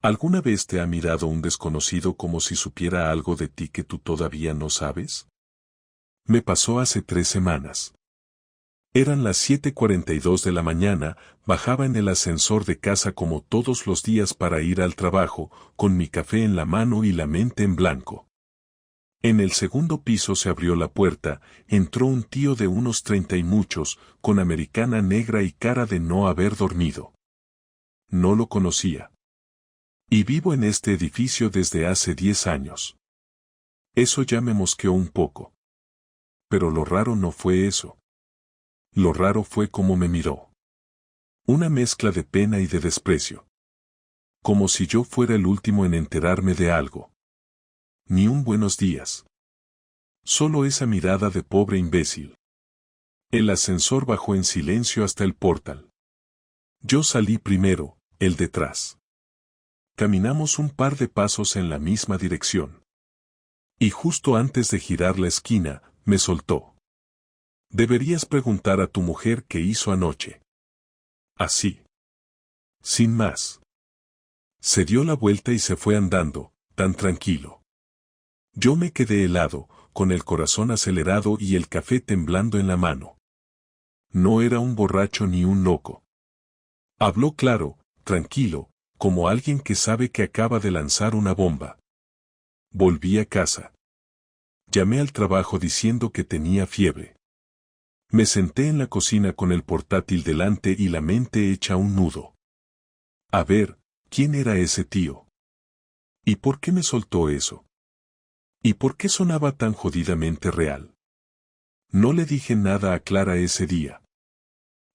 ¿Alguna vez te ha mirado un desconocido como si supiera algo de ti que tú todavía no sabes? Me pasó hace 3 semanas. Eran las 7:42 de la mañana, bajaba en el ascensor de casa como todos los días para ir al trabajo, con mi café en la mano y la mente en blanco. En el segundo piso se abrió la puerta, entró un tío de unos 30 y muchos, con americana negra y cara de no haber dormido. No lo conocía. Y vivo en este edificio desde hace 10 años. Eso ya me mosqueó un poco. Pero lo raro no fue eso. Lo raro fue cómo me miró. Una mezcla de pena y de desprecio. Como si yo fuera el último en enterarme de algo. Ni un buenos días. Solo esa mirada de pobre imbécil. El ascensor bajó en silencio hasta el portal. Yo salí primero, él detrás. Caminamos un par de pasos en la misma dirección. Y justo antes de girar la esquina, me soltó. Deberías preguntar a tu mujer qué hizo anoche. Así. Sin más. Se dio la vuelta y se fue andando, tan tranquilo. Yo me quedé helado, con el corazón acelerado y el café temblando en la mano. No era un borracho ni un loco. Habló claro, tranquilo, como alguien que sabe que acaba de lanzar una bomba. Volví a casa. Llamé al trabajo diciendo que tenía fiebre. Me senté en la cocina con el portátil delante y la mente hecha un nudo. A ver, ¿quién era ese tío? ¿Y por qué me soltó eso? ¿Y por qué sonaba tan jodidamente real? No le dije nada a Clara ese día.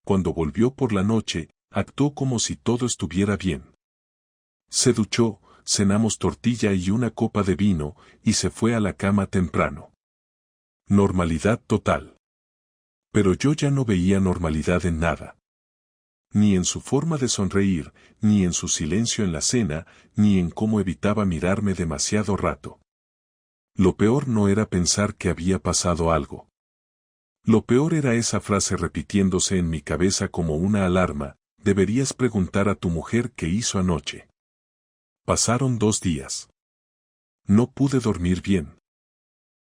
Cuando volvió por la noche, actuó como si todo estuviera bien. Se duchó, cenamos tortilla y una copa de vino, y se fue a la cama temprano. Normalidad total. Pero yo ya no veía normalidad en nada. Ni en su forma de sonreír, ni en su silencio en la cena, ni en cómo evitaba mirarme demasiado rato. Lo peor no era pensar que había pasado algo. Lo peor era esa frase repitiéndose en mi cabeza como una alarma: deberías preguntar a tu mujer qué hizo anoche. Pasaron 2 días. No pude dormir bien.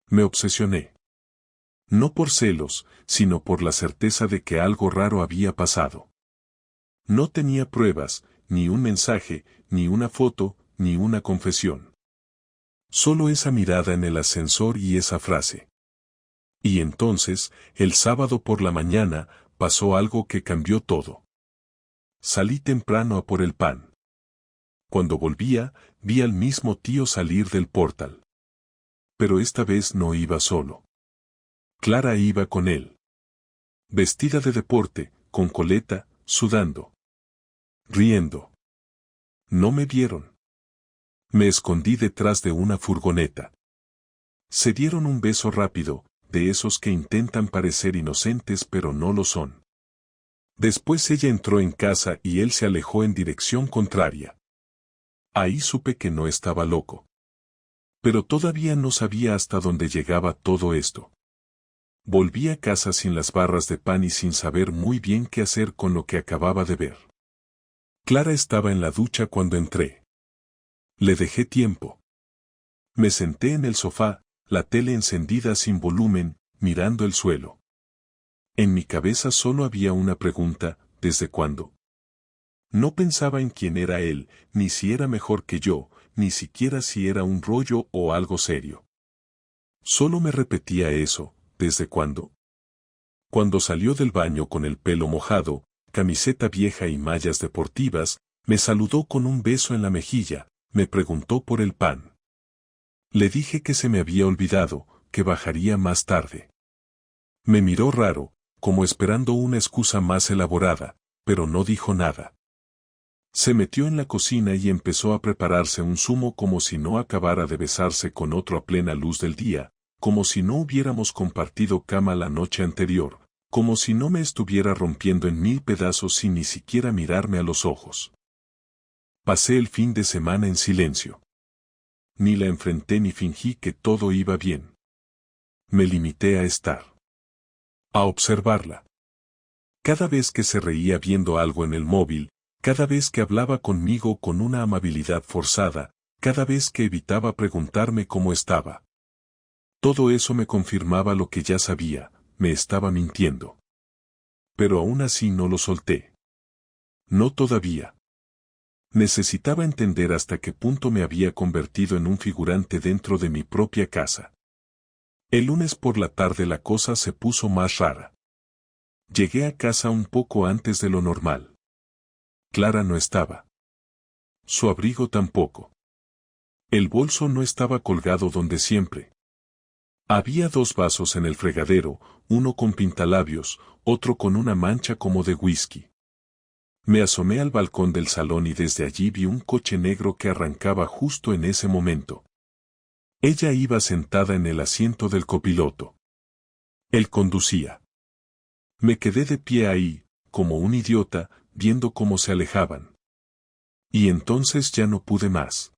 Me obsesioné. No por celos, sino por la certeza de que algo raro había pasado. No tenía pruebas, ni un mensaje, ni una foto, ni una confesión. Solo esa mirada en el ascensor y esa frase. Y entonces, el sábado por la mañana, pasó algo que cambió todo. Salí temprano a por el pan. Cuando volvía, vi al mismo tío salir del portal. Pero esta vez no iba solo. Clara iba con él. Vestida de deporte, con coleta, sudando. Riendo. No me vieron. Me escondí detrás de una furgoneta. Se dieron un beso rápido, de esos que intentan parecer inocentes pero no lo son. Después ella entró en casa y él se alejó en dirección contraria. Ahí supe que no estaba loco. Pero todavía no sabía hasta dónde llegaba todo esto. Volví a casa sin las barras de pan y sin saber muy bien qué hacer con lo que acababa de ver. Clara estaba en la ducha cuando entré. Le dejé tiempo. Me senté en el sofá, la tele encendida sin volumen, mirando el suelo. En mi cabeza solo había una pregunta: ¿desde cuándo? No pensaba en quién era él, ni si era mejor que yo, ni siquiera si era un rollo o algo serio. Solo me repetía eso: ¿desde cuándo? Cuando salió del baño con el pelo mojado, camiseta vieja y mallas deportivas, me saludó con un beso en la mejilla, me preguntó por el pan. Le dije que se me había olvidado, que bajaría más tarde. Me miró raro, como esperando una excusa más elaborada, pero no dijo nada. Se metió en la cocina y empezó a prepararse un zumo como si no acabara de besarse con otro a plena luz del día, como si no hubiéramos compartido cama la noche anterior, como si no me estuviera rompiendo en 1000 pedazos sin ni siquiera mirarme a los ojos. Pasé el fin de semana en silencio. Ni la enfrenté ni fingí que todo iba bien. Me limité a estar. A observarla. Cada vez que se reía viendo algo en el móvil, Cada vez que hablaba conmigo con una amabilidad forzada, cada vez que evitaba preguntarme cómo estaba. Todo eso me confirmaba lo que ya sabía, me estaba mintiendo. Pero aún así no lo solté. No todavía. Necesitaba entender hasta qué punto me había convertido en un figurante dentro de mi propia casa. El lunes por la tarde la cosa se puso más rara. Llegué a casa un poco antes de lo normal. Clara no estaba. Su abrigo tampoco. El bolso no estaba colgado donde siempre. Había 2 vasos en el fregadero, uno con pintalabios, otro con una mancha como de whisky. Me asomé al balcón del salón y desde allí vi un coche negro que arrancaba justo en ese momento. Ella iba sentada en el asiento del copiloto. Él conducía. Me quedé de pie ahí, como un idiota, viendo cómo se alejaban. Y entonces ya no pude más.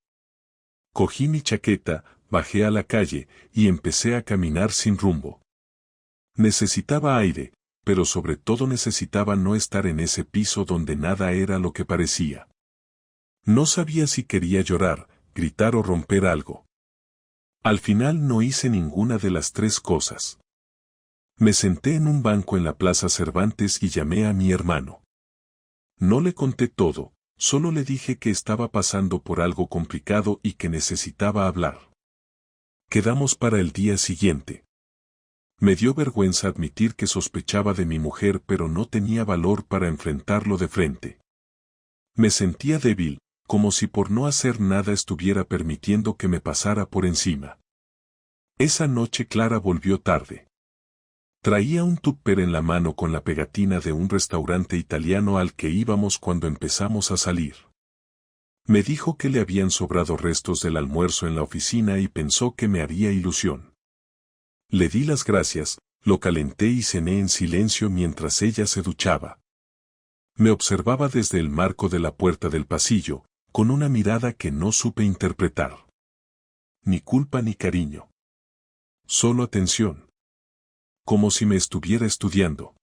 Cogí mi chaqueta, bajé a la calle, y empecé a caminar sin rumbo. Necesitaba aire, pero sobre todo necesitaba no estar en ese piso donde nada era lo que parecía. No sabía si quería llorar, gritar o romper algo. Al final no hice ninguna de las 3 cosas. Me senté en un banco en la Plaza Cervantes y llamé a mi hermano. No le conté todo, solo le dije que estaba pasando por algo complicado y que necesitaba hablar. Quedamos para el día siguiente. Me dio vergüenza admitir que sospechaba de mi mujer, pero no tenía valor para enfrentarlo de frente. Me sentía débil, como si por no hacer nada estuviera permitiendo que me pasara por encima. Esa noche Clara volvió tarde. Traía un tupper en la mano con la pegatina de un restaurante italiano al que íbamos cuando empezamos a salir. Me dijo que le habían sobrado restos del almuerzo en la oficina y pensó que me haría ilusión. Le di las gracias, lo calenté y cené en silencio mientras ella se duchaba. Me observaba desde el marco de la puerta del pasillo, con una mirada que no supe interpretar. Ni culpa ni cariño. Solo atención. Como si me estuviera estudiando.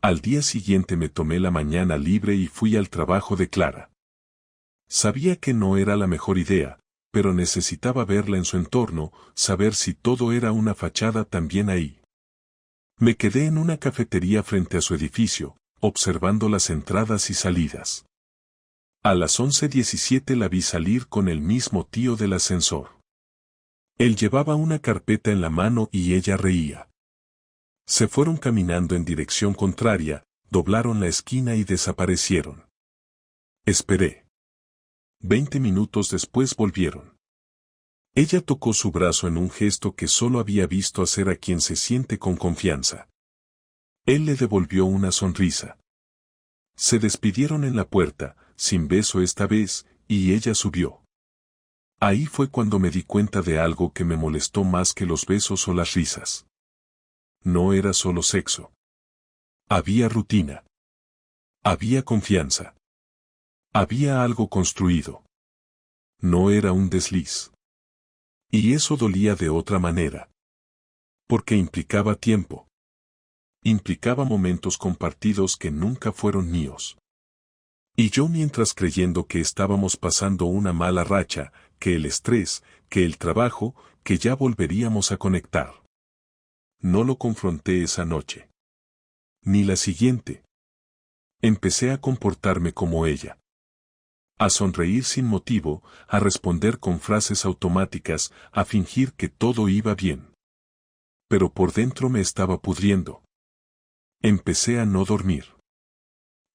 Al día siguiente me tomé la mañana libre y fui al trabajo de Clara. Sabía que no era la mejor idea, pero necesitaba verla en su entorno, saber si todo era una fachada también ahí. Me quedé en una cafetería frente a su edificio, observando las entradas y salidas. A las 11:17 la vi salir con el mismo tío del ascensor. Él llevaba una carpeta en la mano y ella reía. Se fueron caminando en dirección contraria, doblaron la esquina y desaparecieron. Esperé. 20 minutos después volvieron. Ella tocó su brazo en un gesto que solo había visto hacer a quien se siente con confianza. Él le devolvió una sonrisa. Se despidieron en la puerta, sin beso esta vez, y ella subió. Ahí fue cuando me di cuenta de algo que me molestó más que los besos o las risas. No era solo sexo. Había rutina. Había confianza. Había algo construido. No era un desliz. Y eso dolía de otra manera. Porque implicaba tiempo. Implicaba momentos compartidos que nunca fueron míos. Y yo mientras creyendo que estábamos pasando una mala racha, que el estrés, que el trabajo, que ya volveríamos a conectar. No lo confronté esa noche. Ni la siguiente. Empecé a comportarme como ella. A sonreír sin motivo, a responder con frases automáticas, a fingir que todo iba bien. Pero por dentro me estaba pudriendo. Empecé a no dormir.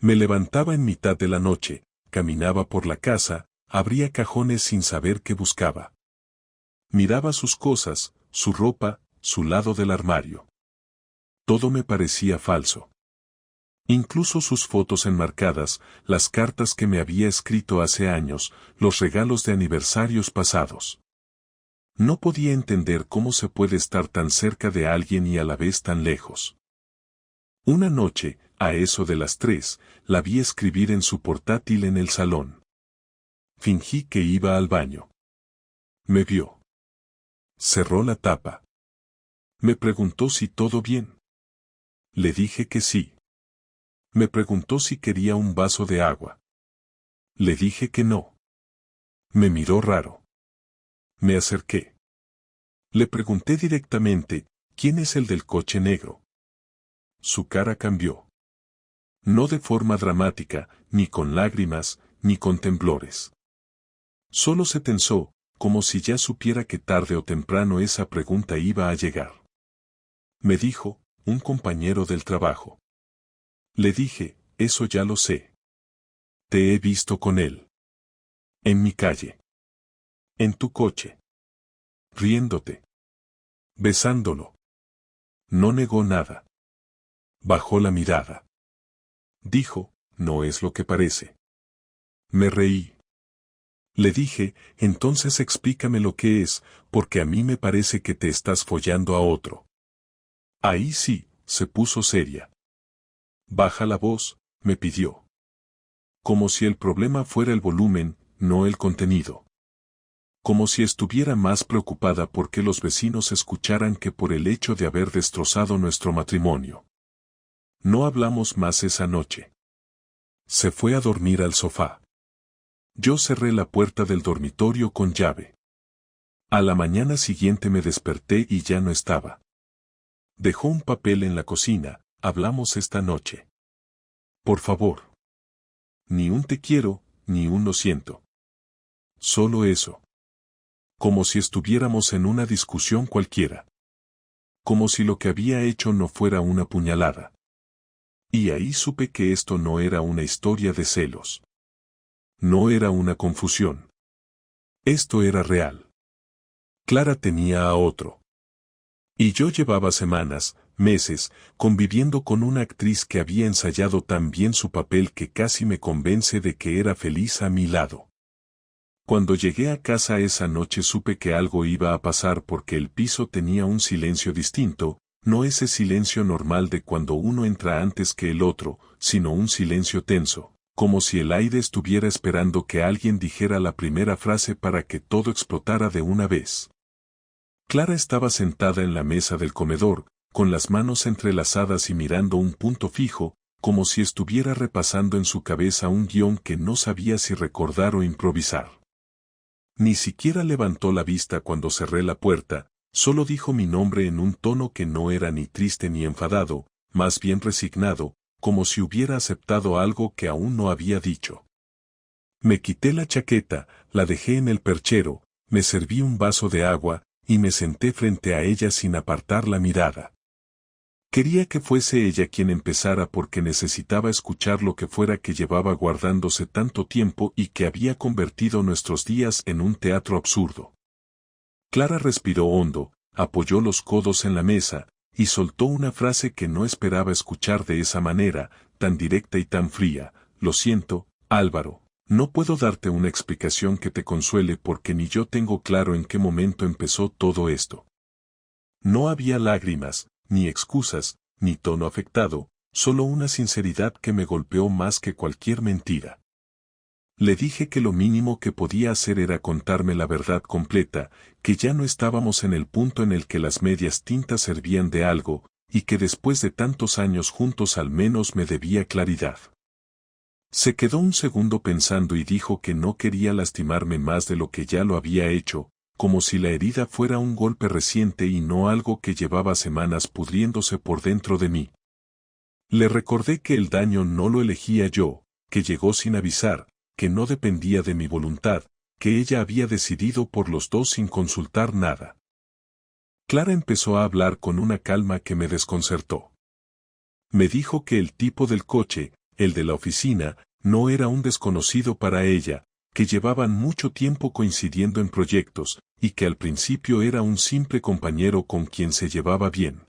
Me levantaba en mitad de la noche, caminaba por la casa, abría cajones sin saber qué buscaba. Miraba sus cosas, su ropa, su lado del armario. Todo me parecía falso. Incluso sus fotos enmarcadas, las cartas que me había escrito hace años, los regalos de aniversarios pasados. No podía entender cómo se puede estar tan cerca de alguien y a la vez tan lejos. Una noche, a eso de las 3, la vi escribir en su portátil en el salón. Fingí que iba al baño. Me vio. Cerró la tapa. Me preguntó si todo bien. Le dije que sí. Me preguntó si quería un vaso de agua. Le dije que no. Me miró raro. Me acerqué. Le pregunté directamente, ¿quién es el del coche negro? Su cara cambió. No de forma dramática, ni con lágrimas, ni con temblores. Solo se tensó, como si ya supiera que tarde o temprano esa pregunta iba a llegar. Me dijo, un compañero del trabajo. Le dije, eso ya lo sé. Te he visto con él. En mi calle. En tu coche. Riéndote. Besándolo. No negó nada. Bajó la mirada. Dijo, no es lo que parece. Me reí. Le dije, entonces explícame lo que es, porque a mí me parece que te estás follando a otro. Ahí sí, se puso seria. Baja la voz, me pidió. Como si el problema fuera el volumen, no el contenido. Como si estuviera más preocupada porque los vecinos escucharan que por el hecho de haber destrozado nuestro matrimonio. No hablamos más esa noche. Se fue a dormir al sofá. Yo cerré la puerta del dormitorio con llave. A la mañana siguiente me desperté y ya no estaba. Dejó un papel en la cocina, hablamos esta noche. Por favor. Ni un te quiero, ni un lo siento. Solo eso. Como si estuviéramos en una discusión cualquiera. Como si lo que había hecho no fuera una puñalada. Y ahí supe que esto no era una historia de celos. No era una confusión. Esto era real. Clara tenía a otro. Y yo llevaba semanas, meses, conviviendo con una actriz que había ensayado tan bien su papel que casi me convence de que era feliz a mi lado. Cuando llegué a casa esa noche supe que algo iba a pasar porque el piso tenía un silencio distinto, no ese silencio normal de cuando uno entra antes que el otro, sino un silencio tenso, como si el aire estuviera esperando que alguien dijera la primera frase para que todo explotara de una vez. Clara estaba sentada en la mesa del comedor, con las manos entrelazadas y mirando un punto fijo, como si estuviera repasando en su cabeza un guión que no sabía si recordar o improvisar. Ni siquiera levantó la vista cuando cerré la puerta, solo dijo mi nombre en un tono que no era ni triste ni enfadado, más bien resignado, como si hubiera aceptado algo que aún no había dicho. Me quité la chaqueta, la dejé en el perchero, me serví un vaso de agua, y me senté frente a ella sin apartar la mirada. Quería que fuese ella quien empezara porque necesitaba escuchar lo que fuera que llevaba guardándose tanto tiempo y que había convertido nuestros días en un teatro absurdo. Clara respiró hondo, apoyó los codos en la mesa, y soltó una frase que no esperaba escuchar de esa manera, tan directa y tan fría. Lo siento, Álvaro, no puedo darte una explicación que te consuele porque ni yo tengo claro en qué momento empezó todo esto. No había lágrimas, ni excusas, ni tono afectado, solo una sinceridad que me golpeó más que cualquier mentira. Le dije que lo mínimo que podía hacer era contarme la verdad completa, que ya no estábamos en el punto en el que las medias tintas servían de algo, y que después de tantos años juntos al menos me debía claridad. Se quedó un segundo pensando y dijo que no quería lastimarme más de lo que ya lo había hecho, como si la herida fuera un golpe reciente y no algo que llevaba semanas pudriéndose por dentro de mí. Le recordé que el daño no lo elegía yo, que llegó sin avisar, que no dependía de mi voluntad, que ella había decidido por los dos sin consultar nada. Clara empezó a hablar con una calma que me desconcertó. Me dijo que el tipo del coche, el de la oficina, no era un desconocido para ella, que llevaban mucho tiempo coincidiendo en proyectos, y que al principio era un simple compañero con quien se llevaba bien.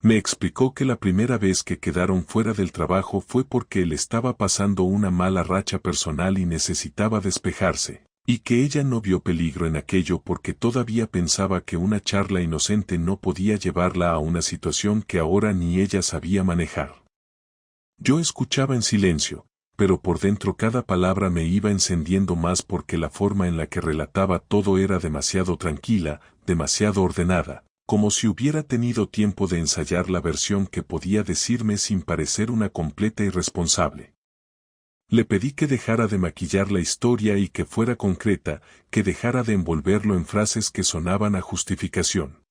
Me explicó que la primera vez que quedaron fuera del trabajo fue porque él estaba pasando una mala racha personal y necesitaba despejarse, y que ella no vio peligro en aquello porque todavía pensaba que una charla inocente no podía llevarla a una situación que ahora ni ella sabía manejar. Yo escuchaba en silencio, pero por dentro cada palabra me iba encendiendo más porque la forma en la que relataba todo era demasiado tranquila, demasiado ordenada, como si hubiera tenido tiempo de ensayar la versión que podía decirme sin parecer una completa irresponsable. Le pedí que dejara de maquillar la historia y que fuera concreta, que dejara de envolverlo en frases que sonaban a justificación.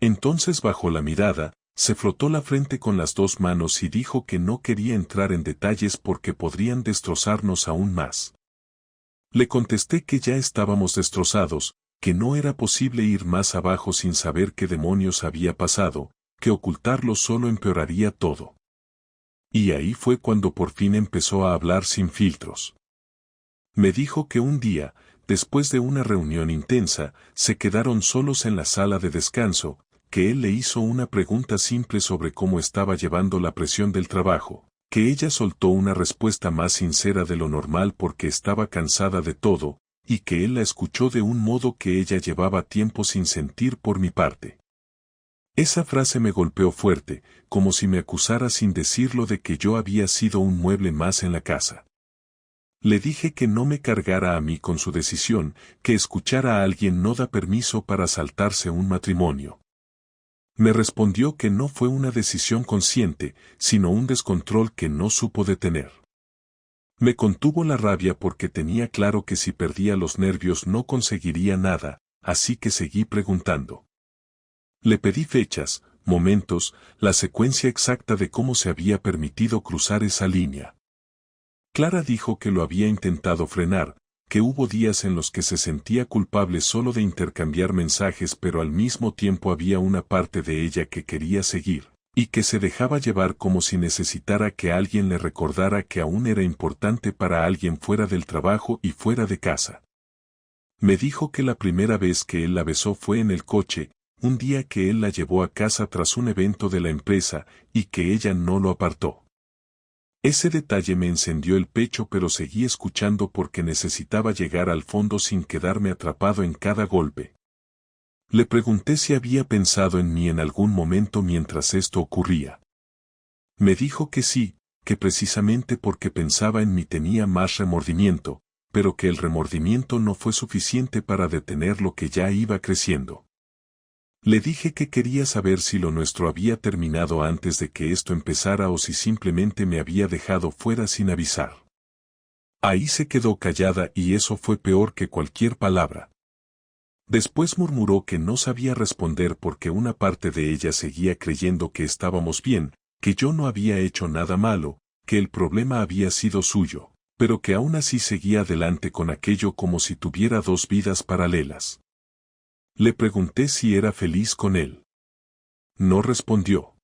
Entonces bajó la mirada, se frotó la frente con las dos manos y dijo que no quería entrar en detalles porque podrían destrozarnos aún más. Le contesté que ya estábamos destrozados, que no era posible ir más abajo sin saber qué demonios había pasado, que ocultarlo solo empeoraría todo. Y ahí fue cuando por fin empezó a hablar sin filtros. Me dijo que un día, después de una reunión intensa, se quedaron solos en la sala de descanso, que él le hizo una pregunta simple sobre cómo estaba llevando la presión del trabajo, que ella soltó una respuesta más sincera de lo normal porque estaba cansada de todo, y que él la escuchó de un modo que ella llevaba tiempo sin sentir por mi parte. Esa frase me golpeó fuerte, como si me acusara sin decirlo de que yo había sido un mueble más en la casa. Le dije que no me cargara a mí con su decisión, que escuchar a alguien no da permiso para saltarse un matrimonio. Me respondió que no fue una decisión consciente, sino un descontrol que no supo detener. Me contuvo la rabia porque tenía claro que si perdía los nervios no conseguiría nada, así que seguí preguntando. Le pedí fechas, momentos, la secuencia exacta de cómo se había permitido cruzar esa línea. Clara dijo que lo había intentado frenar, que hubo días en los que se sentía culpable solo de intercambiar mensajes pero al mismo tiempo había una parte de ella que quería seguir, y que se dejaba llevar como si necesitara que alguien le recordara que aún era importante para alguien fuera del trabajo y fuera de casa. Me dijo que la primera vez que él la besó fue en el coche, un día que él la llevó a casa tras un evento de la empresa, y que ella no lo apartó. Ese detalle me encendió el pecho pero seguí escuchando porque necesitaba llegar al fondo sin quedarme atrapado en cada golpe. Le pregunté si había pensado en mí en algún momento mientras esto ocurría. Me dijo que sí, que precisamente porque pensaba en mí tenía más remordimiento, pero que el remordimiento no fue suficiente para detener lo que ya iba creciendo. Le dije que quería saber si lo nuestro había terminado antes de que esto empezara o si simplemente me había dejado fuera sin avisar. Ahí se quedó callada y eso fue peor que cualquier palabra. Después murmuró que no sabía responder porque una parte de ella seguía creyendo que estábamos bien, que yo no había hecho nada malo, que el problema había sido suyo, pero que aún así seguía adelante con aquello como si tuviera dos vidas paralelas. Le pregunté si era feliz con él. No respondió.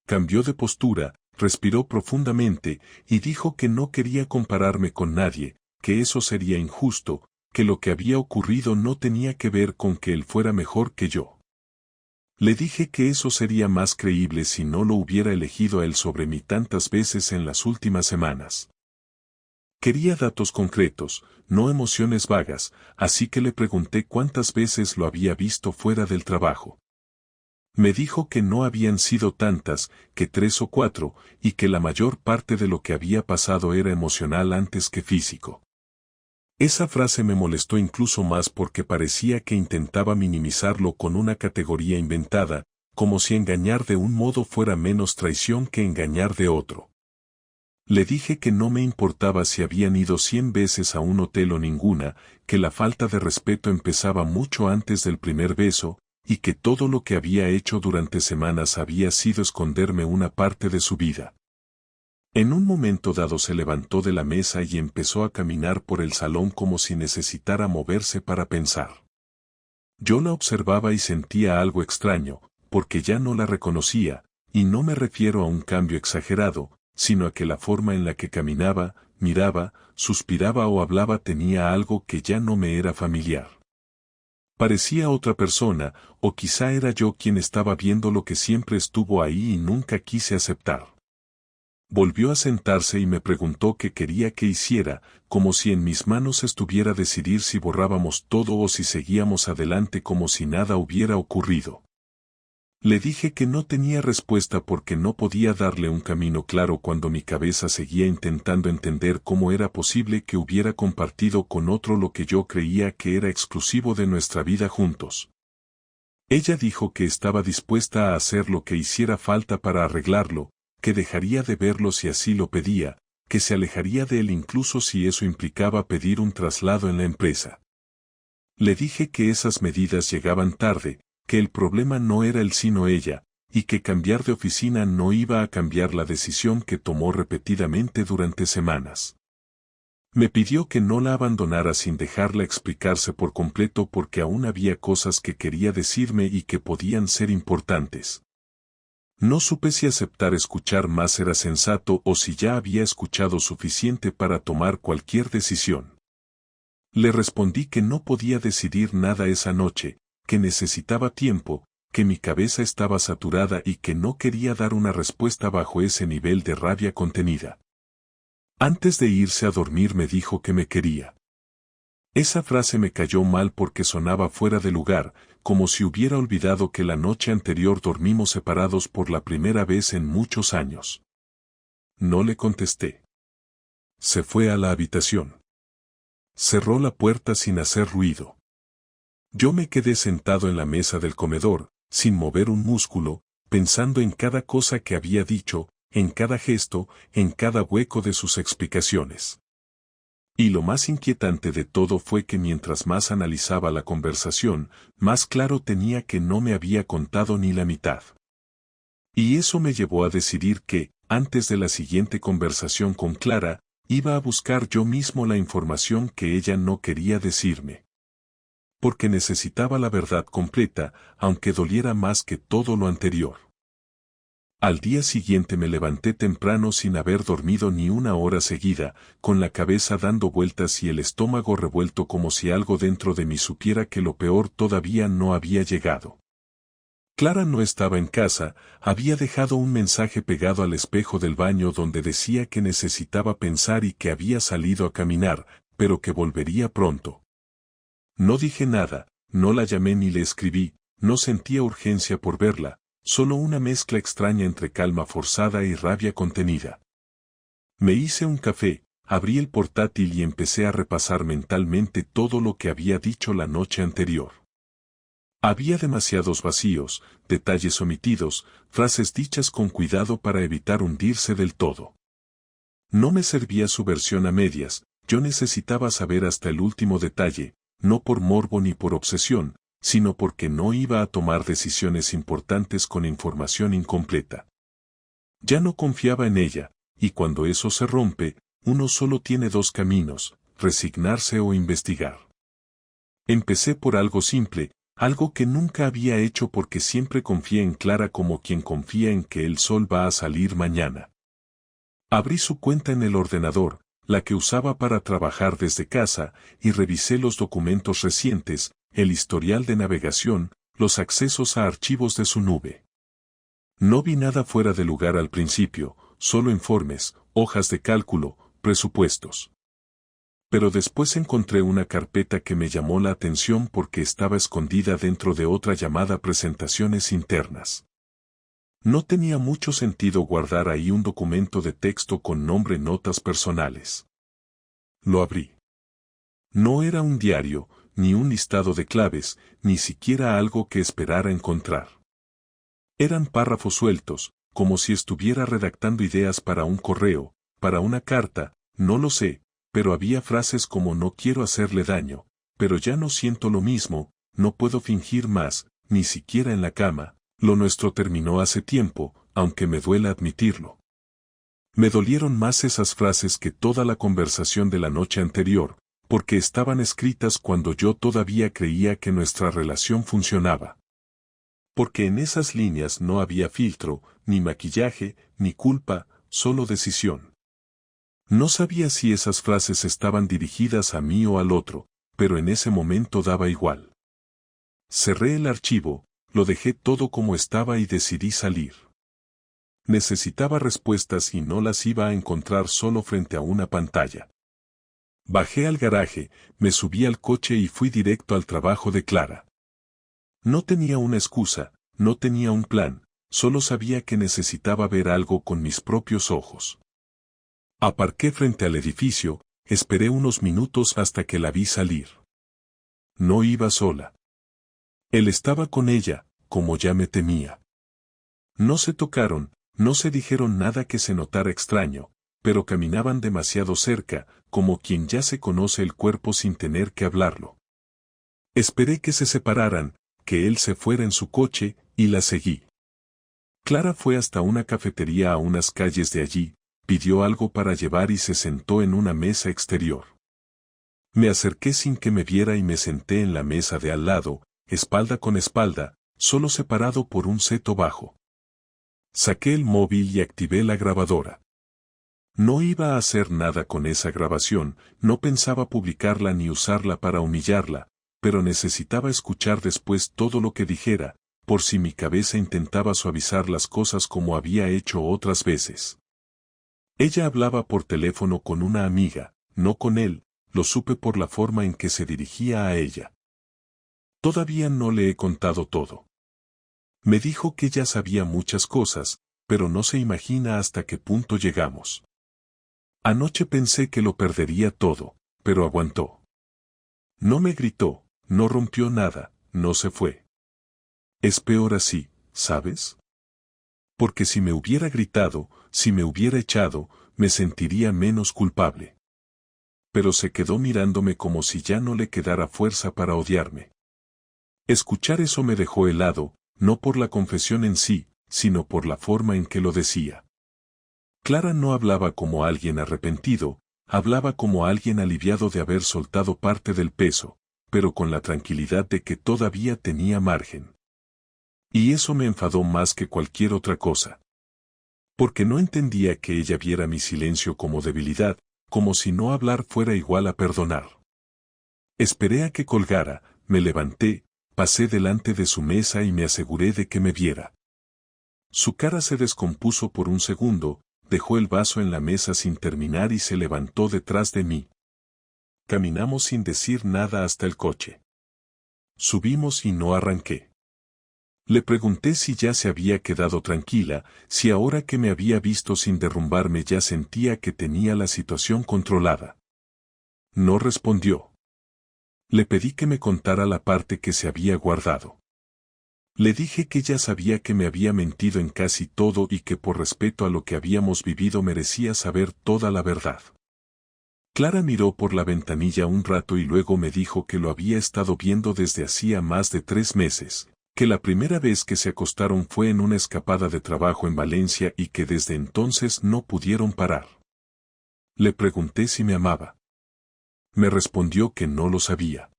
Cambió de postura, respiró profundamente, y dijo que no quería compararme con nadie, que eso sería injusto, que lo que había ocurrido no tenía que ver con que él fuera mejor que yo. Le dije que eso sería más creíble si no lo hubiera elegido a él sobre mí tantas veces en las últimas semanas. Quería datos concretos, no emociones vagas, así que le pregunté cuántas veces lo había visto fuera del trabajo. Me dijo que no habían sido tantas, que 3 o 4, y que la mayor parte de lo que había pasado era emocional antes que físico. Esa frase me molestó incluso más porque parecía que intentaba minimizarlo con una categoría inventada, como si engañar de un modo fuera menos traición que engañar de otro. Le dije que no me importaba si habían ido 100 veces a un hotel o ninguna, que la falta de respeto empezaba mucho antes del primer beso, y que todo lo que había hecho durante semanas había sido esconderme una parte de su vida. En un momento dado se levantó de la mesa y empezó a caminar por el salón como si necesitara moverse para pensar. Yo la observaba y sentía algo extraño, porque ya no la reconocía, y no me refiero a un cambio exagerado, sino a que la forma en la que caminaba, miraba, suspiraba o hablaba tenía algo que ya no me era familiar. Parecía otra persona, o quizá era yo quien estaba viendo lo que siempre estuvo ahí y nunca quise aceptar. Volvió a sentarse y me preguntó qué quería que hiciera, como si en mis manos estuviera decidir si borrábamos todo o si seguíamos adelante como si nada hubiera ocurrido. Le dije que no tenía respuesta porque no podía darle un camino claro cuando mi cabeza seguía intentando entender cómo era posible que hubiera compartido con otro lo que yo creía que era exclusivo de nuestra vida juntos. Ella dijo que estaba dispuesta a hacer lo que hiciera falta para arreglarlo, que dejaría de verlo si así lo pedía, que se alejaría de él incluso si eso implicaba pedir un traslado en la empresa. Le dije que esas medidas llegaban tarde, que el problema no era él sino ella, y que cambiar de oficina no iba a cambiar la decisión que tomó repetidamente durante semanas. Me pidió que no la abandonara sin dejarla explicarse por completo porque aún había cosas que quería decirme y que podían ser importantes. No supe si aceptar escuchar más era sensato o si ya había escuchado suficiente para tomar cualquier decisión. Le respondí que no podía decidir nada esa noche, que necesitaba tiempo, que mi cabeza estaba saturada y que no quería dar una respuesta bajo ese nivel de rabia contenida. Antes de irse a dormir me dijo que me quería. Esa frase me cayó mal porque sonaba fuera de lugar, como si hubiera olvidado que la noche anterior dormimos separados por la primera vez en muchos años. No le contesté. Se fue a la habitación. Cerró la puerta sin hacer ruido. Yo me quedé sentado en la mesa del comedor, sin mover un músculo, pensando en cada cosa que había dicho, en cada gesto, en cada hueco de sus explicaciones. Y lo más inquietante de todo fue que mientras más analizaba la conversación, más claro tenía que no me había contado ni la mitad. Y eso me llevó a decidir que, antes de la siguiente conversación con Clara, iba a buscar yo mismo la información que ella no quería decirme. Porque necesitaba la verdad completa, aunque doliera más que todo lo anterior. Al día siguiente me levanté temprano sin haber dormido ni una hora seguida, con la cabeza dando vueltas y el estómago revuelto como si algo dentro de mí supiera que lo peor todavía no había llegado. Clara no estaba en casa, había dejado un mensaje pegado al espejo del baño donde decía que necesitaba pensar y que había salido a caminar, pero que volvería pronto. No dije nada, no la llamé ni le escribí, no sentía urgencia por verla. Solo una mezcla extraña entre calma forzada y rabia contenida. Me hice un café, abrí el portátil y empecé a repasar mentalmente todo lo que había dicho la noche anterior. Había demasiados vacíos, detalles omitidos, frases dichas con cuidado para evitar hundirse del todo. No me servía su versión a medias, yo necesitaba saber hasta el último detalle, no por morbo ni por obsesión, sino porque no iba a tomar decisiones importantes con información incompleta. Ya no confiaba en ella, y cuando eso se rompe, uno solo tiene dos caminos, resignarse o investigar. Empecé por algo simple, algo que nunca había hecho porque siempre confié en Clara como quien confía en que el sol va a salir mañana. Abrí su cuenta en el ordenador, la que usaba para trabajar desde casa, y revisé los documentos recientes, el historial de navegación, los accesos a archivos de su nube. No vi nada fuera de lugar al principio, solo informes, hojas de cálculo, presupuestos. Pero después encontré una carpeta que me llamó la atención porque estaba escondida dentro de otra llamada presentaciones internas. No tenía mucho sentido guardar ahí un documento de texto con nombre notas personales. Lo abrí. No era un diario, ni un listado de claves, ni siquiera algo que esperara encontrar. Eran párrafos sueltos, como si estuviera redactando ideas para un correo, para una carta, no lo sé, pero había frases como no quiero hacerle daño, pero ya no siento lo mismo, no puedo fingir más, ni siquiera en la cama, lo nuestro terminó hace tiempo, aunque me duela admitirlo. Me dolieron más esas frases que toda la conversación de la noche anterior, porque estaban escritas cuando yo todavía creía que nuestra relación funcionaba. Porque en esas líneas no había filtro, ni maquillaje, ni culpa, solo decisión. No sabía si esas frases estaban dirigidas a mí o al otro, pero en ese momento daba igual. Cerré el archivo, lo dejé todo como estaba y decidí salir. Necesitaba respuestas y no las iba a encontrar solo frente a una pantalla. Bajé al garaje, me subí al coche y fui directo al trabajo de Clara. No tenía una excusa, no tenía un plan, solo sabía que necesitaba ver algo con mis propios ojos. Aparqué frente al edificio, esperé unos minutos hasta que la vi salir. No iba sola. Él estaba con ella, como ya me temía. No se tocaron, no se dijeron nada que se notara extraño, pero caminaban demasiado cerca, como quien ya se conoce el cuerpo sin tener que hablarlo. Esperé que se separaran, que él se fuera en su coche, y la seguí. Clara fue hasta una cafetería a unas calles de allí, pidió algo para llevar y se sentó en una mesa exterior. Me acerqué sin que me viera y me senté en la mesa de al lado, espalda con espalda, solo separado por un seto bajo. Saqué el móvil y activé la grabadora. No iba a hacer nada con esa grabación, no pensaba publicarla ni usarla para humillarla, pero necesitaba escuchar después todo lo que dijera, por si mi cabeza intentaba suavizar las cosas como había hecho otras veces. Ella hablaba por teléfono con una amiga, no con él, lo supe por la forma en que se dirigía a ella. Todavía no le he contado todo. Me dijo que ya sabía muchas cosas, pero no se imagina hasta qué punto llegamos. Anoche pensé que lo perdería todo, pero aguantó. No me gritó, no rompió nada, no se fue. Es peor así, ¿sabes? Porque si me hubiera gritado, si me hubiera echado, me sentiría menos culpable. Pero se quedó mirándome como si ya no le quedara fuerza para odiarme. Escuchar eso me dejó helado, no por la confesión en sí, sino por la forma en que lo decía. Clara no hablaba como alguien arrepentido, hablaba como alguien aliviado de haber soltado parte del peso, pero con la tranquilidad de que todavía tenía margen. Y eso me enfadó más que cualquier otra cosa. Porque no entendía que ella viera mi silencio como debilidad, como si no hablar fuera igual a perdonar. Esperé a que colgara, me levanté, pasé delante de su mesa y me aseguré de que me viera. Su cara se descompuso por un segundo, dejó el vaso en la mesa sin terminar y se levantó detrás de mí. Caminamos sin decir nada hasta el coche. Subimos y no arranqué. Le pregunté si ya se había quedado tranquila, si ahora que me había visto sin derrumbarme ya sentía que tenía la situación controlada. No respondió. Le pedí que me contara la parte que se había guardado. Le dije que ya sabía que me había mentido en casi todo y que por respeto a lo que habíamos vivido merecía saber toda la verdad. Clara miró por la ventanilla un rato y luego me dijo que lo había estado viendo desde hacía más de 3 meses, que la primera vez que se acostaron fue en una escapada de trabajo en Valencia y que desde entonces no pudieron parar. Le pregunté si me amaba. Me respondió que no lo sabía.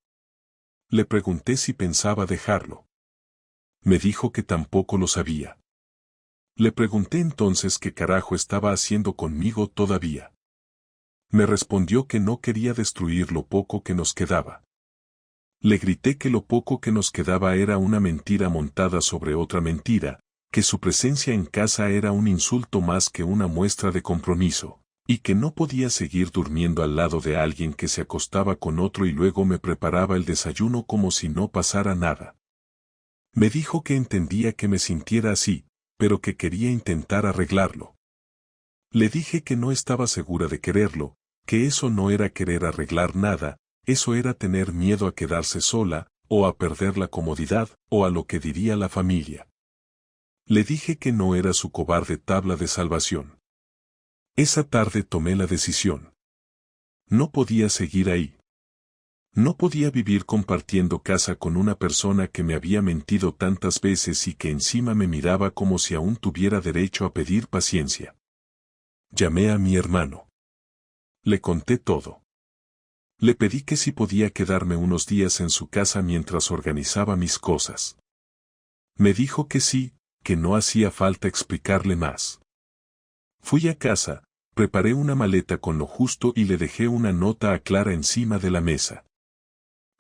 Le pregunté si pensaba dejarlo. Me dijo que tampoco lo sabía. Le pregunté entonces qué carajo estaba haciendo conmigo todavía. Me respondió que no quería destruir lo poco que nos quedaba. Le grité que lo poco que nos quedaba era una mentira montada sobre otra mentira, que su presencia en casa era un insulto más que una muestra de compromiso, y que no podía seguir durmiendo al lado de alguien que se acostaba con otro y luego me preparaba el desayuno como si no pasara nada. Me dijo que entendía que me sintiera así, pero que quería intentar arreglarlo. Le dije que no estaba segura de quererlo, que eso no era querer arreglar nada, eso era tener miedo a quedarse sola, o a perder la comodidad, o a lo que diría la familia. Le dije que no era su cobarde tabla de salvación. Esa tarde tomé la decisión. No podía seguir ahí. No podía vivir compartiendo casa con una persona que me había mentido tantas veces y que encima me miraba como si aún tuviera derecho a pedir paciencia. Llamé a mi hermano. Le conté todo. Le pedí que si podía quedarme unos días en su casa mientras organizaba mis cosas. Me dijo que sí, que no hacía falta explicarle más. Fui a casa, preparé una maleta con lo justo y le dejé una nota a Clara encima de la mesa.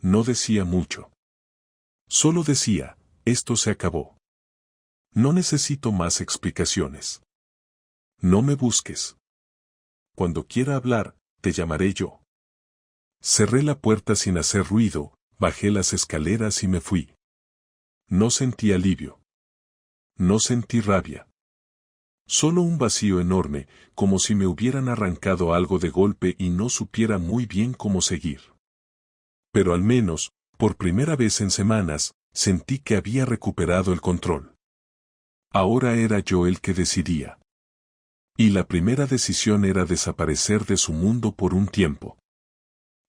No decía mucho. Solo decía, esto se acabó. No necesito más explicaciones. No me busques. Cuando quiera hablar, te llamaré yo. Cerré la puerta sin hacer ruido, bajé las escaleras y me fui. No sentí alivio. No sentí rabia. Solo un vacío enorme, como si me hubieran arrancado algo de golpe y no supiera muy bien cómo seguir. Pero al menos, por primera vez en semanas, sentí que había recuperado el control. Ahora era yo el que decidía. Y la primera decisión era desaparecer de su mundo por un tiempo.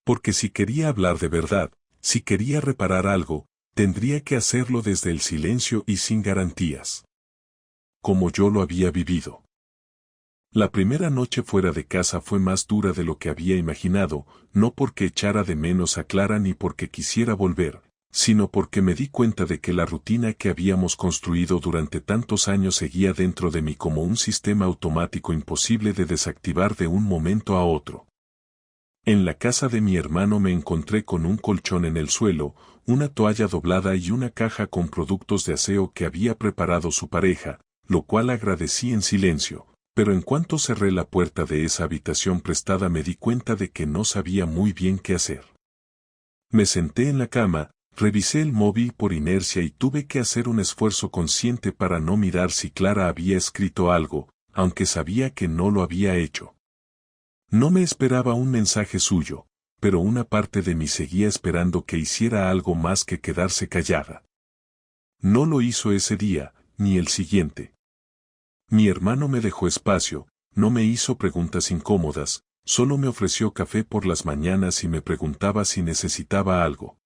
Porque si quería hablar de verdad, si quería reparar algo, tendría que hacerlo desde el silencio y sin garantías. Como yo lo había vivido. La primera noche fuera de casa fue más dura de lo que había imaginado, no porque echara de menos a Clara ni porque quisiera volver, sino porque me di cuenta de que la rutina que habíamos construido durante tantos años seguía dentro de mí como un sistema automático imposible de desactivar de un momento a otro. En la casa de mi hermano me encontré con un colchón en el suelo, una toalla doblada y una caja con productos de aseo que había preparado su pareja, lo cual agradecí en silencio, pero en cuanto cerré la puerta de esa habitación prestada me di cuenta de que no sabía muy bien qué hacer. Me senté en la cama, revisé el móvil por inercia y tuve que hacer un esfuerzo consciente para no mirar si Clara había escrito algo, aunque sabía que no lo había hecho. No me esperaba un mensaje suyo, pero una parte de mí seguía esperando que hiciera algo más que quedarse callada. No lo hizo ese día, ni el siguiente. Mi hermano me dejó espacio, no me hizo preguntas incómodas, solo me ofreció café por las mañanas y me preguntaba si necesitaba algo.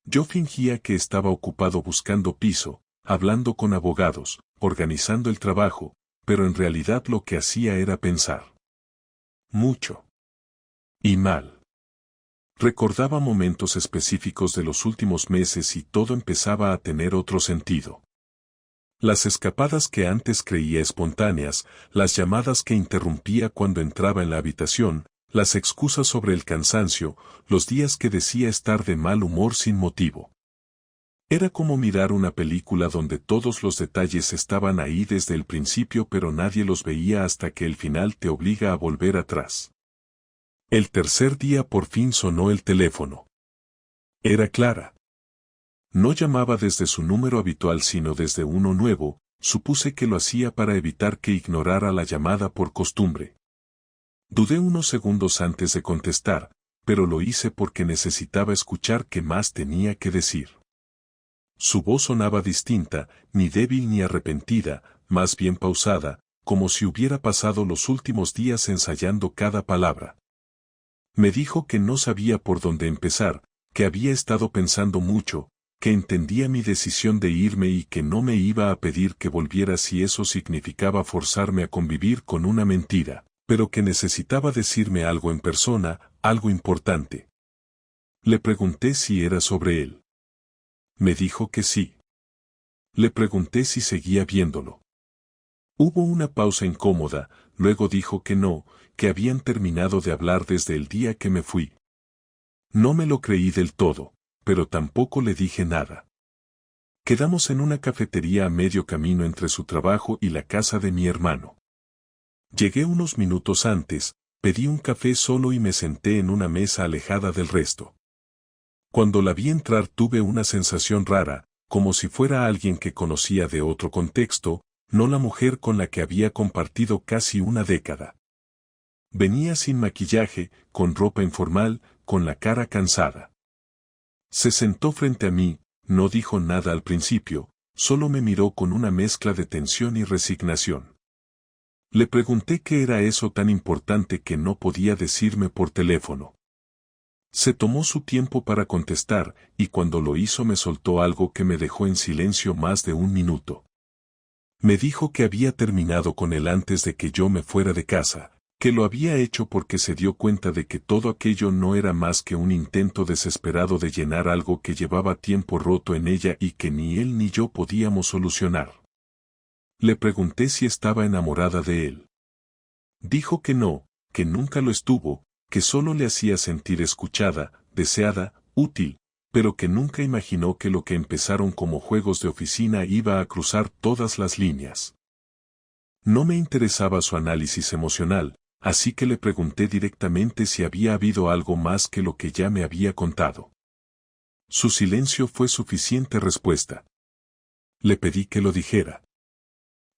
Yo fingía que estaba ocupado buscando piso, hablando con abogados, organizando el trabajo, pero en realidad lo que hacía era pensar. Mucho. Y mal. Recordaba momentos específicos de los últimos meses y todo empezaba a tener otro sentido. Las escapadas que antes creía espontáneas, las llamadas que interrumpía cuando entraba en la habitación, las excusas sobre el cansancio, los días que decía estar de mal humor sin motivo. Era como mirar una película donde todos los detalles estaban ahí desde el principio pero nadie los veía hasta que el final te obliga a volver atrás. El tercer día por fin sonó el teléfono. Era Clara. No llamaba desde su número habitual sino desde uno nuevo, supuse que lo hacía para evitar que ignorara la llamada por costumbre. Dudé unos segundos antes de contestar, pero lo hice porque necesitaba escuchar qué más tenía que decir. Su voz sonaba distinta, ni débil ni arrepentida, más bien pausada, como si hubiera pasado los últimos días ensayando cada palabra. Me dijo que no sabía por dónde empezar, que había estado pensando mucho, que entendía mi decisión de irme y que no me iba a pedir que volviera si eso significaba forzarme a convivir con una mentira, pero que necesitaba decirme algo en persona, algo importante. Le pregunté si era sobre él. Me dijo que sí. Le pregunté si seguía viéndolo. Hubo una pausa incómoda, luego dijo que no, que habían terminado de hablar desde el día que me fui. No me lo creí del todo, pero tampoco le dije nada. Quedamos en una cafetería a medio camino entre su trabajo y la casa de mi hermano. Llegué unos minutos antes, pedí un café solo y me senté en una mesa alejada del resto. Cuando la vi entrar tuve una sensación rara, como si fuera alguien que conocía de otro contexto, no la mujer con la que había compartido casi una década. Venía sin maquillaje, con ropa informal, con la cara cansada. Se sentó frente a mí, no dijo nada al principio, solo me miró con una mezcla de tensión y resignación. Le pregunté qué era eso tan importante que no podía decirme por teléfono. Se tomó su tiempo para contestar, y cuando lo hizo me soltó algo que me dejó en silencio más de un minuto. Me dijo que había terminado con él antes de que yo me fuera de casa, que lo había hecho porque se dio cuenta de que todo aquello no era más que un intento desesperado de llenar algo que llevaba tiempo roto en ella y que ni él ni yo podíamos solucionar. Le pregunté si estaba enamorada de él. Dijo que no, que nunca lo estuvo, que solo le hacía sentir escuchada, deseada, útil, pero que nunca imaginó que lo que empezaron como juegos de oficina iba a cruzar todas las líneas. No me interesaba su análisis emocional, así que le pregunté directamente si había habido algo más que lo que ya me había contado. Su silencio fue suficiente respuesta. Le pedí que lo dijera.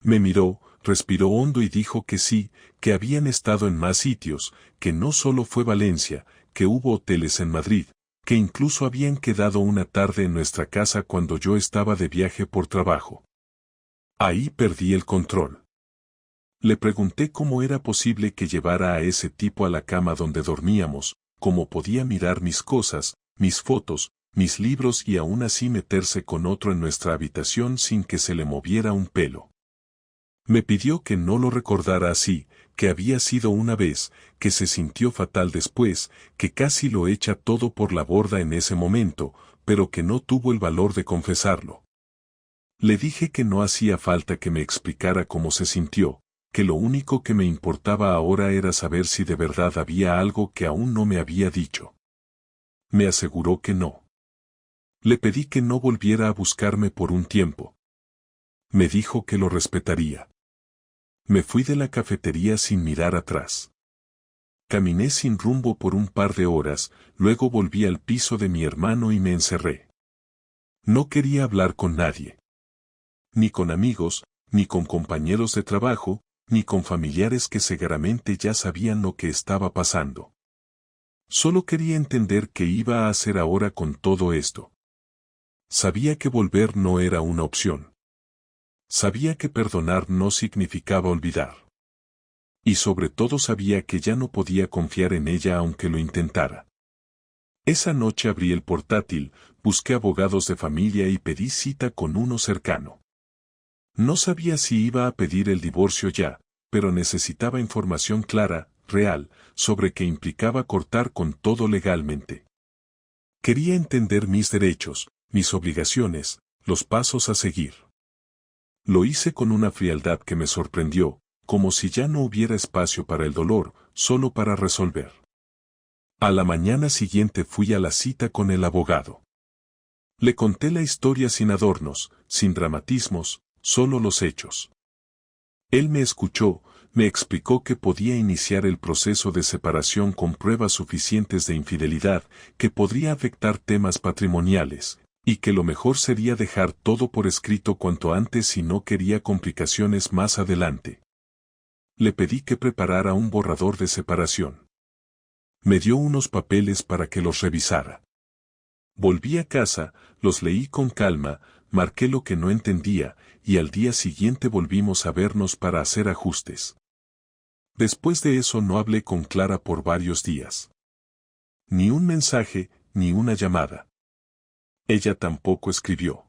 Me miró, respiró hondo y dijo que sí, que habían estado en más sitios, que no solo fue Valencia, que hubo hoteles en Madrid, que incluso habían quedado una tarde en nuestra casa cuando yo estaba de viaje por trabajo. Ahí perdí el control. Le pregunté cómo era posible que llevara a ese tipo a la cama donde dormíamos, cómo podía mirar mis cosas, mis fotos, mis libros y aún así meterse con otro en nuestra habitación sin que se le moviera un pelo. Me pidió que no lo recordara así, que había sido una vez, que se sintió fatal después, que casi lo echa todo por la borda en ese momento, pero que no tuvo el valor de confesarlo. Le dije que no hacía falta que me explicara cómo se sintió, que lo único que me importaba ahora era saber si de verdad había algo que aún no me había dicho. Me aseguró que no. Le pedí que no volviera a buscarme por un tiempo. Me dijo que lo respetaría. Me fui de la cafetería sin mirar atrás. Caminé sin rumbo por un par de horas, luego volví al piso de mi hermano y me encerré. No quería hablar con nadie. Ni con amigos, ni con compañeros de trabajo, ni con familiares que seguramente ya sabían lo que estaba pasando. Solo quería entender qué iba a hacer ahora con todo esto. Sabía que volver no era una opción. Sabía que perdonar no significaba olvidar. Y sobre todo sabía que ya no podía confiar en ella aunque lo intentara. Esa noche abrí el portátil, busqué abogados de familia y pedí cita con uno cercano. No sabía si iba a pedir el divorcio ya, pero necesitaba información clara, real, sobre qué implicaba cortar con todo legalmente. Quería entender mis derechos, mis obligaciones, los pasos a seguir. Lo hice con una frialdad que me sorprendió, como si ya no hubiera espacio para el dolor, solo para resolver. A la mañana siguiente fui a la cita con el abogado. Le conté la historia sin adornos, sin dramatismos, solo los hechos. Él me escuchó, me explicó que podía iniciar el proceso de separación con pruebas suficientes de infidelidad, que podría afectar temas patrimoniales, y que lo mejor sería dejar todo por escrito cuanto antes si no quería complicaciones más adelante. Le pedí que preparara un borrador de separación. Me dio unos papeles para que los revisara. Volví a casa, los leí con calma, marqué lo que no entendía, y al día siguiente volvimos a vernos para hacer ajustes. Después de eso no hablé con Clara por varios días. Ni un mensaje, ni una llamada. Ella tampoco escribió.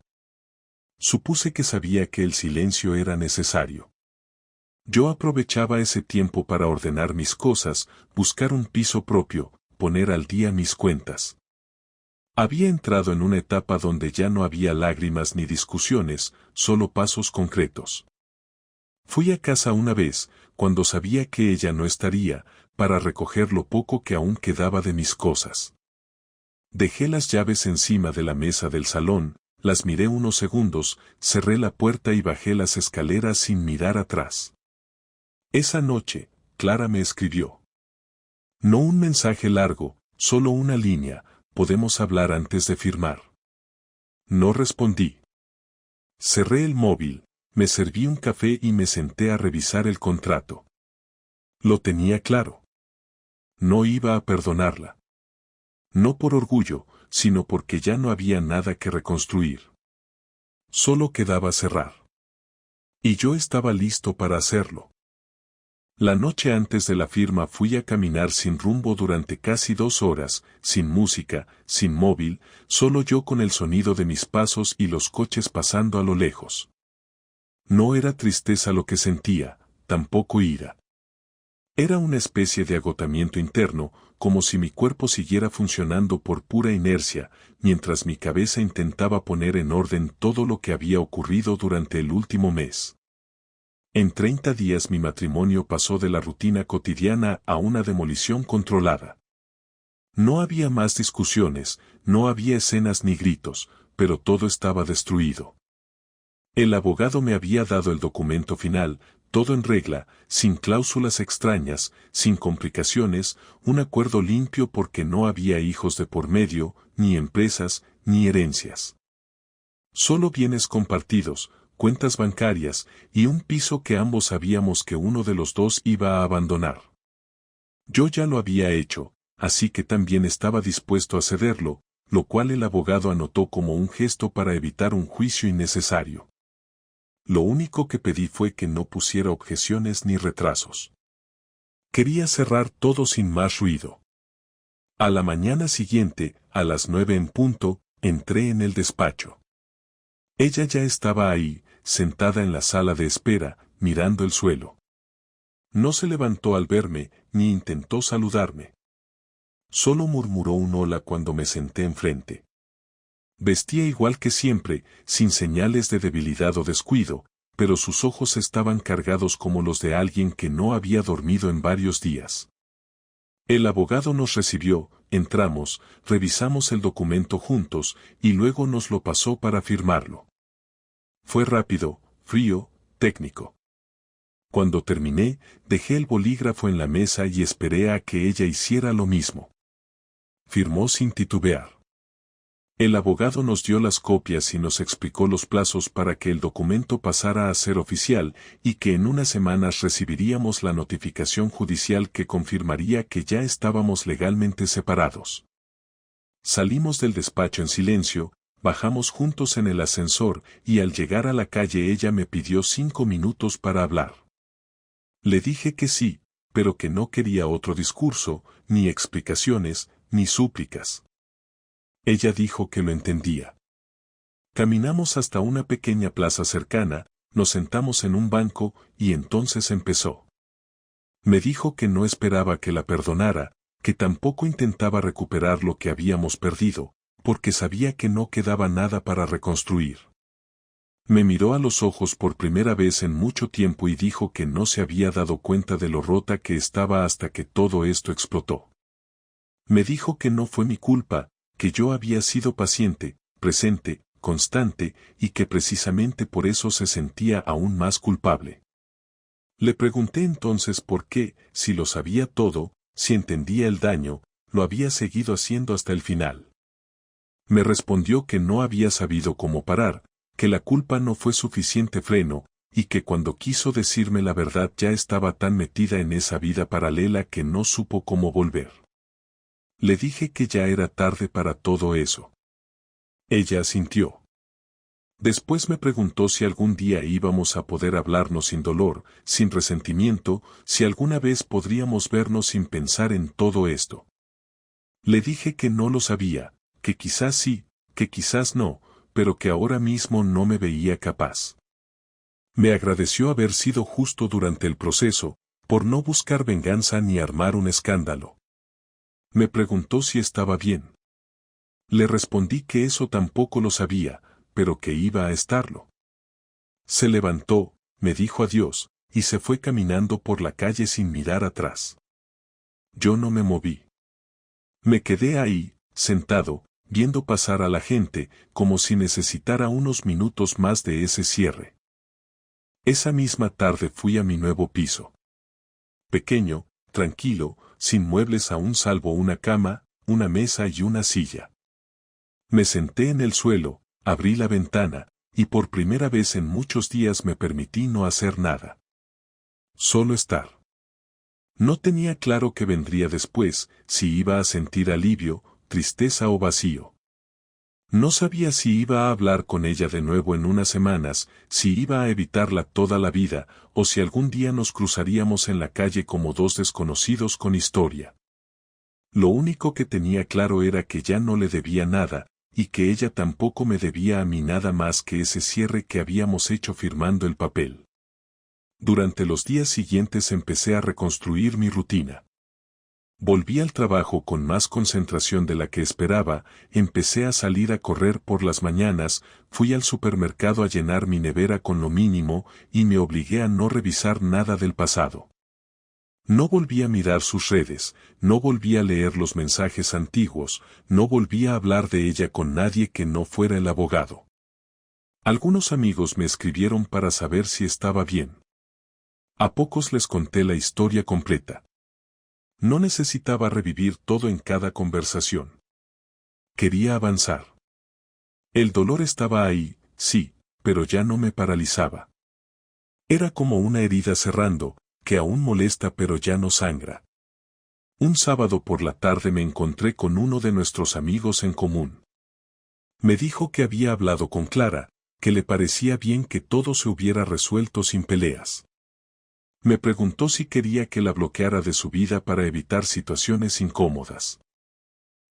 Supuse que sabía que el silencio era necesario. Yo aprovechaba ese tiempo para ordenar mis cosas, buscar un piso propio, poner al día mis cuentas. Había entrado en una etapa donde ya no había lágrimas ni discusiones, solo pasos concretos. Fui a casa una vez, cuando sabía que ella no estaría, para recoger lo poco que aún quedaba de mis cosas. Dejé las llaves encima de la mesa del salón, las miré unos segundos, cerré la puerta y bajé las escaleras sin mirar atrás. Esa noche, Clara me escribió. No un mensaje largo, solo una línea, podemos hablar antes de firmar. No respondí. Cerré el móvil, me serví un café y me senté a revisar el contrato. Lo tenía claro. No iba a perdonarla. No por orgullo, sino porque ya no había nada que reconstruir. Solo quedaba cerrar. Y yo estaba listo para hacerlo. La noche antes de la firma fui a caminar sin rumbo durante casi 2 horas, sin música, sin móvil, solo yo con el sonido de mis pasos y los coches pasando a lo lejos. No era tristeza lo que sentía, tampoco ira. Era una especie de agotamiento interno, como si mi cuerpo siguiera funcionando por pura inercia, mientras mi cabeza intentaba poner en orden todo lo que había ocurrido durante el último mes. En 30 días mi matrimonio pasó de la rutina cotidiana a una demolición controlada. No había más discusiones, no había escenas ni gritos, pero todo estaba destruido. El abogado me había dado el documento final, todo en regla, sin cláusulas extrañas, sin complicaciones, un acuerdo limpio porque no había hijos de por medio, ni empresas, ni herencias. Solo bienes compartidos, cuentas bancarias, y un piso que ambos sabíamos que uno de los dos iba a abandonar. Yo ya lo había hecho, así que también estaba dispuesto a cederlo, lo cual el abogado anotó como un gesto para evitar un juicio innecesario. Lo único que pedí fue que no pusiera objeciones ni retrasos. Quería cerrar todo sin más ruido. A la mañana siguiente, a las 9 en punto, entré en el despacho. Ella ya estaba ahí, sentada en la sala de espera, mirando el suelo. No se levantó al verme, ni intentó saludarme. Solo murmuró un hola cuando me senté enfrente. Vestía igual que siempre, sin señales de debilidad o descuido, pero sus ojos estaban cargados como los de alguien que no había dormido en varios días. El abogado nos recibió, entramos, revisamos el documento juntos, y luego nos lo pasó para firmarlo. Fue rápido, frío, técnico. Cuando terminé, dejé el bolígrafo en la mesa y esperé a que ella hiciera lo mismo. Firmó sin titubear. El abogado nos dio las copias y nos explicó los plazos para que el documento pasara a ser oficial y que en unas semanas recibiríamos la notificación judicial que confirmaría que ya estábamos legalmente separados. Salimos del despacho en silencio, bajamos juntos en el ascensor y al llegar a la calle ella me pidió 5 minutos para hablar. Le dije que sí, pero que no quería otro discurso, ni explicaciones, ni súplicas. Ella dijo que lo entendía. Caminamos hasta una pequeña plaza cercana, nos sentamos en un banco y entonces empezó. Me dijo que no esperaba que la perdonara, que tampoco intentaba recuperar lo que habíamos perdido, porque sabía que no quedaba nada para reconstruir. Me miró a los ojos por primera vez en mucho tiempo y dijo que no se había dado cuenta de lo rota que estaba hasta que todo esto explotó. Me dijo que no fue mi culpa, que yo había sido paciente, presente, constante, y que precisamente por eso se sentía aún más culpable. Le pregunté entonces por qué, si lo sabía todo, si entendía el daño, lo había seguido haciendo hasta el final. Me respondió que no había sabido cómo parar, que la culpa no fue suficiente freno, y que cuando quiso decirme la verdad ya estaba tan metida en esa vida paralela que no supo cómo volver. Le dije que ya era tarde para todo eso. Ella asintió. Después me preguntó si algún día íbamos a poder hablarnos sin dolor, sin resentimiento, si alguna vez podríamos vernos sin pensar en todo esto. Le dije que no lo sabía, que quizás sí, que quizás no, pero que ahora mismo no me veía capaz. Me agradeció haber sido justo durante el proceso, por no buscar venganza ni armar un escándalo. Me preguntó si estaba bien. Le respondí que eso tampoco lo sabía, pero que iba a estarlo. Se levantó, me dijo adiós, y se fue caminando por la calle sin mirar atrás. Yo no me moví. Me quedé ahí, sentado, viendo pasar a la gente, como si necesitara unos minutos más de ese cierre. Esa misma tarde fui a mi nuevo piso. Pequeño, tranquilo, sin muebles aún salvo una cama, una mesa y una silla. Me senté en el suelo, abrí la ventana, y por primera vez en muchos días me permití no hacer nada. Solo estar. No tenía claro qué vendría después, si iba a sentir alivio, tristeza o vacío. No sabía si iba a hablar con ella de nuevo en unas semanas, si iba a evitarla toda la vida, o si algún día nos cruzaríamos en la calle como dos desconocidos con historia. Lo único que tenía claro era que ya no le debía nada, y que ella tampoco me debía a mí nada más que ese cierre que habíamos hecho firmando el papel. Durante los días siguientes empecé a reconstruir mi rutina. Volví al trabajo con más concentración de la que esperaba, empecé a salir a correr por las mañanas, fui al supermercado a llenar mi nevera con lo mínimo y me obligué a no revisar nada del pasado. No volví a mirar sus redes, no volví a leer los mensajes antiguos, no volví a hablar de ella con nadie que no fuera el abogado. Algunos amigos me escribieron para saber si estaba bien. A pocos les conté la historia completa. No necesitaba revivir todo en cada conversación. Quería avanzar. El dolor estaba ahí, sí, pero ya no me paralizaba. Era como una herida cerrando, que aún molesta pero ya no sangra. Un sábado por la tarde me encontré con uno de nuestros amigos en común. Me dijo que había hablado con Clara, que le parecía bien que todo se hubiera resuelto sin peleas. Me preguntó si quería que la bloqueara de su vida para evitar situaciones incómodas.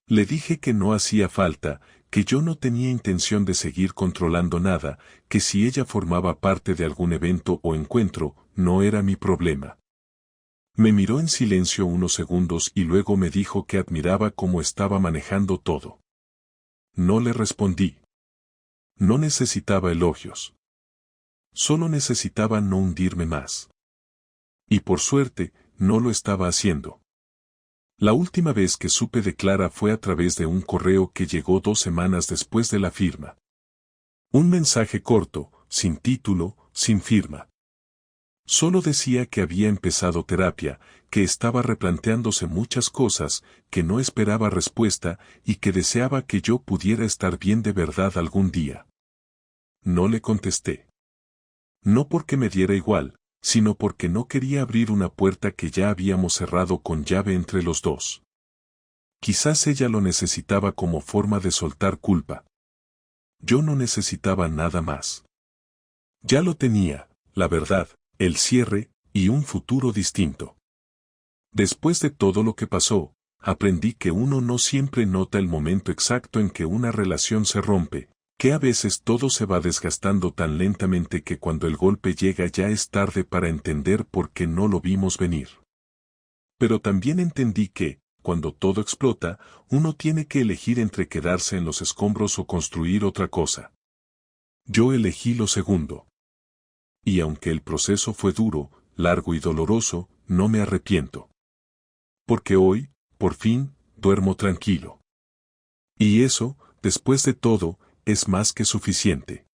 Le dije que no hacía falta, que yo no tenía intención de seguir controlando nada, que si ella formaba parte de algún evento o encuentro, no era mi problema. Me miró en silencio unos segundos y luego me dijo que admiraba cómo estaba manejando todo. No le respondí. No necesitaba elogios. Solo necesitaba no hundirme más. Y por suerte, no lo estaba haciendo. La última vez que supe de Clara fue a través de un correo que llegó 2 semanas después de la firma. Un mensaje corto, sin título, sin firma. Solo decía que había empezado terapia, que estaba replanteándose muchas cosas, que no esperaba respuesta y que deseaba que yo pudiera estar bien de verdad algún día. No le contesté. No porque me diera igual, sino porque no quería abrir una puerta que ya habíamos cerrado con llave entre los dos. Quizás ella lo necesitaba como forma de soltar culpa. Yo no necesitaba nada más. Ya lo tenía, la verdad, el cierre, y un futuro distinto. Después de todo lo que pasó, aprendí que uno no siempre nota el momento exacto en que una relación se rompe, que a veces todo se va desgastando tan lentamente que cuando el golpe llega ya es tarde para entender por qué no lo vimos venir. Pero también entendí que, cuando todo explota, uno tiene que elegir entre quedarse en los escombros o construir otra cosa. Yo elegí lo segundo. Y aunque el proceso fue duro, largo y doloroso, no me arrepiento. Porque hoy, por fin, duermo tranquilo. Y eso, después de todo, es más que suficiente.